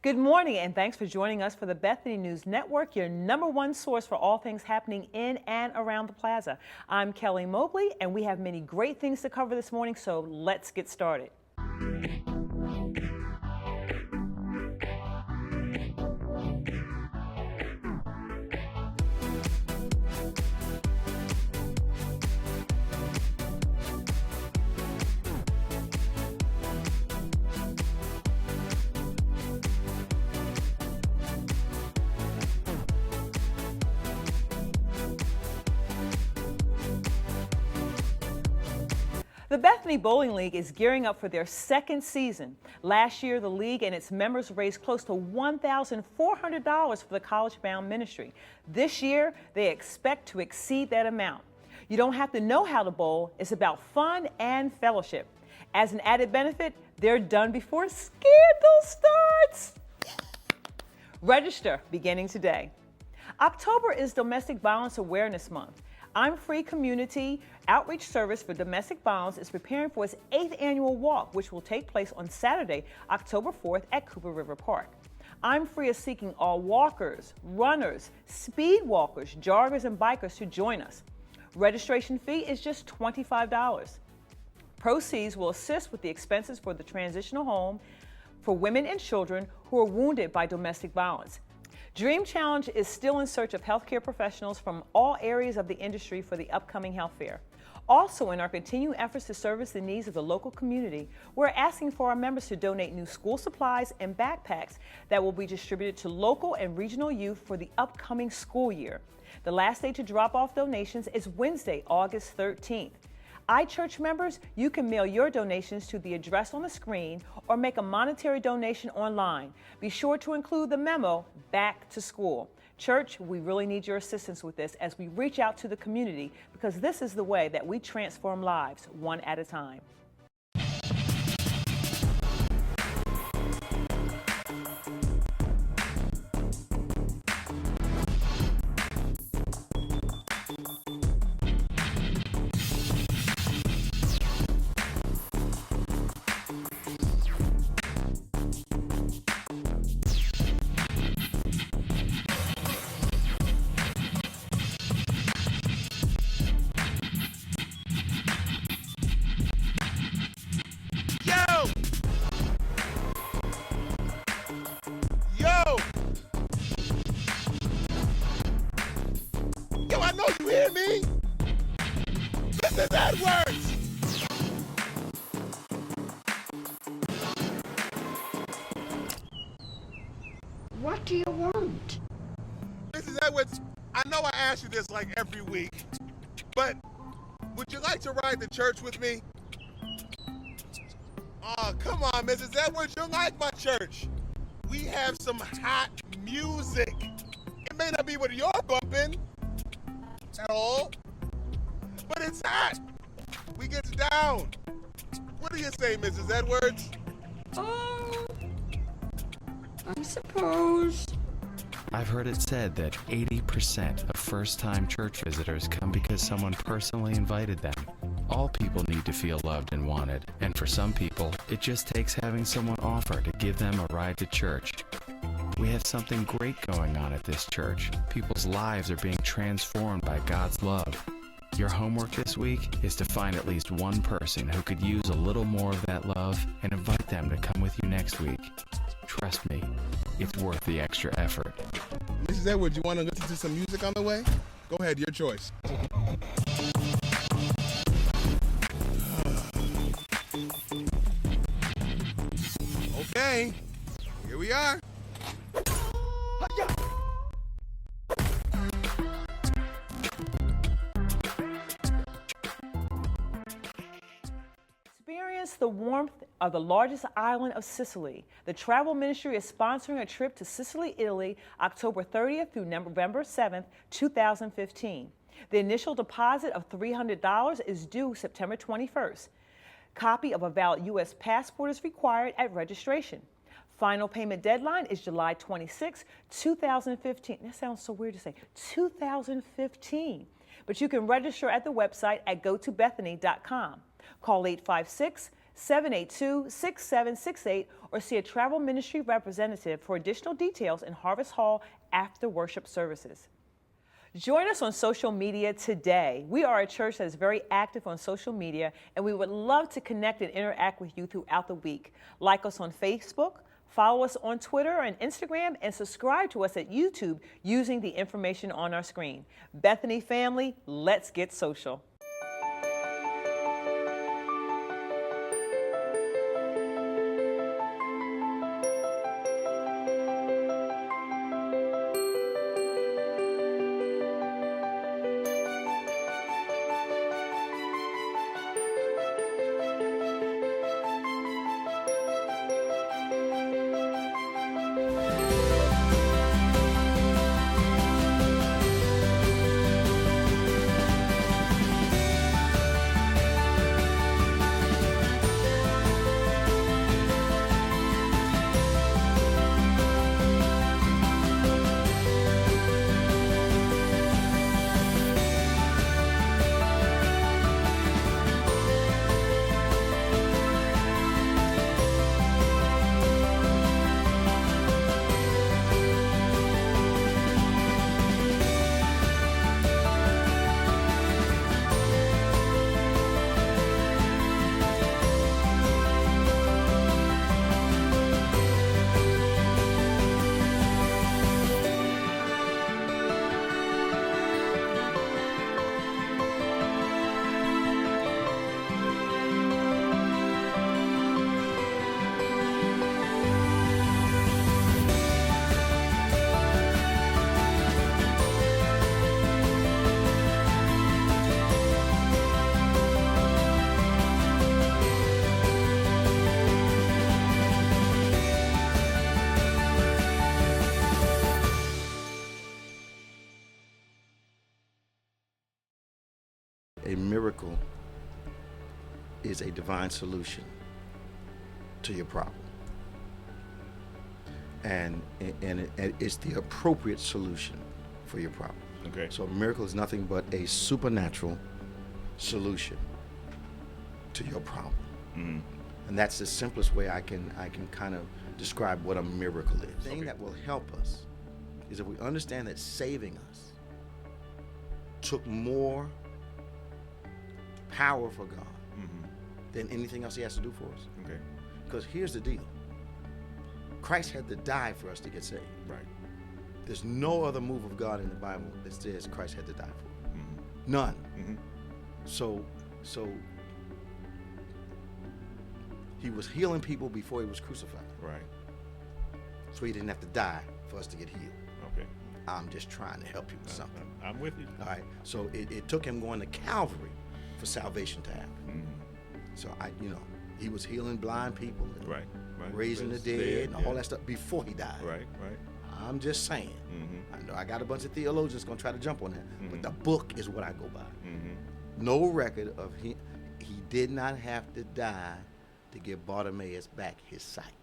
Good morning, and thanks for joining us for the Bethany News Network, your #1 source for all things happening in and around the plaza. I'm Kelly Mobley, and we have many great things to cover this morning, so let's get started. The Bethany Bowling League is gearing up for their second season. Last year, the league and its members raised close to $1,400 for the college-bound ministry. This year, they expect to exceed that amount. You don't have to know how to bowl. It's about fun and fellowship. As an added benefit, they're done before scandal starts. Register beginning today. October is Domestic Violence Awareness Month. I'm Free Community Outreach Service for Domestic Violence is preparing for its 8th annual walk, which will take place on Saturday, October 4th at Cooper River Park. I'm Free is seeking all walkers, runners, speed walkers, joggers, and bikers to join us. Registration fee is just $25. Proceeds will assist with the expenses for the transitional home for women and children who are wounded by domestic violence. Dream Challenge is still in search of healthcare professionals from all areas of the industry for the upcoming health fair. Also, in our continuing efforts to service the needs of the local community, we're asking for our members to donate new school supplies and backpacks that will be distributed to local and regional youth for the upcoming school year. The last day to drop off donations is Wednesday, August 13th. iChurch members, you can mail your donations to the address on the screen or make a monetary donation online. Be sure to include the memo, Back to School. Church, we really need your assistance with this as we reach out to the community because this is the way that we transform lives one at a time. Me? Mrs. Edwards! What do you want? Mrs. Edwards, I know I ask you this like every week, but would you like to ride to church with me? Oh, come on, Mrs. Edwards, you like my church. We have some hot music. It may not be what you're bumping at all, but it's hot. We get down. What do you say, Mrs. Edwards? Oh, I suppose. I've heard it said that 80% of first-time church visitors come because someone personally invited them. All people need to feel loved and wanted, and for some people, it just takes having someone offer to give them a ride to church. We have something great going on at this church. People's lives are being transformed by God's love. Your homework this week is to find at least one person who could use a little more of that love and invite them to come with you next week. Trust me, it's worth the extra effort. Mrs. Edwards, you want to listen to some music on the way? Go ahead, your choice. Okay, here we are. Experience the warmth of the largest island of Sicily. The travel ministry is sponsoring a trip to Sicily, Italy, October 30th through November 7th, 2015. The initial deposit of $300 is due September 21st. Copy of a valid U.S. passport is required at registration. Final payment deadline is July 26, 2015. That sounds so weird to say, 2015. But you can register at the website at gotobethany.com. Call 782-6768 or see a travel ministry representative for additional details in Harvest Hall after worship services. Join us on social media today. We are a church that is very active on social media, and we would love to connect and interact with you throughout the week. Like us on Facebook, follow us on Twitter and Instagram, and subscribe to us at YouTube using the information on our screen. Bethany family, let's get social. A miracle is a divine solution to your problem. And it's the appropriate solution for your problem. Okay. So a miracle is nothing but a supernatural solution to your problem. Mm-hmm. And that's the simplest way I can kind of describe what a miracle is. The thing that will help us is if we understand that saving us took more power for God than anything else he has to do for us. Okay. Because here's the deal. Christ had to die for us to get saved. Right. There's no other move of God in the Bible that says Christ had to die for it. None. So he was healing people before he was crucified. Right. So he didn't have to die for us to get healed. Okay. I'm just trying to help you with something. I'm with you. All right. So it took him going to Calvary for salvation to happen. So he was healing blind people, and Right. raising the dead, and all that stuff before he died. Right. I'm just saying. I know I got a bunch of theologians gonna try to jump on that, but the book is what I go by. No record of he did not have to die to give Bartimaeus back his sight.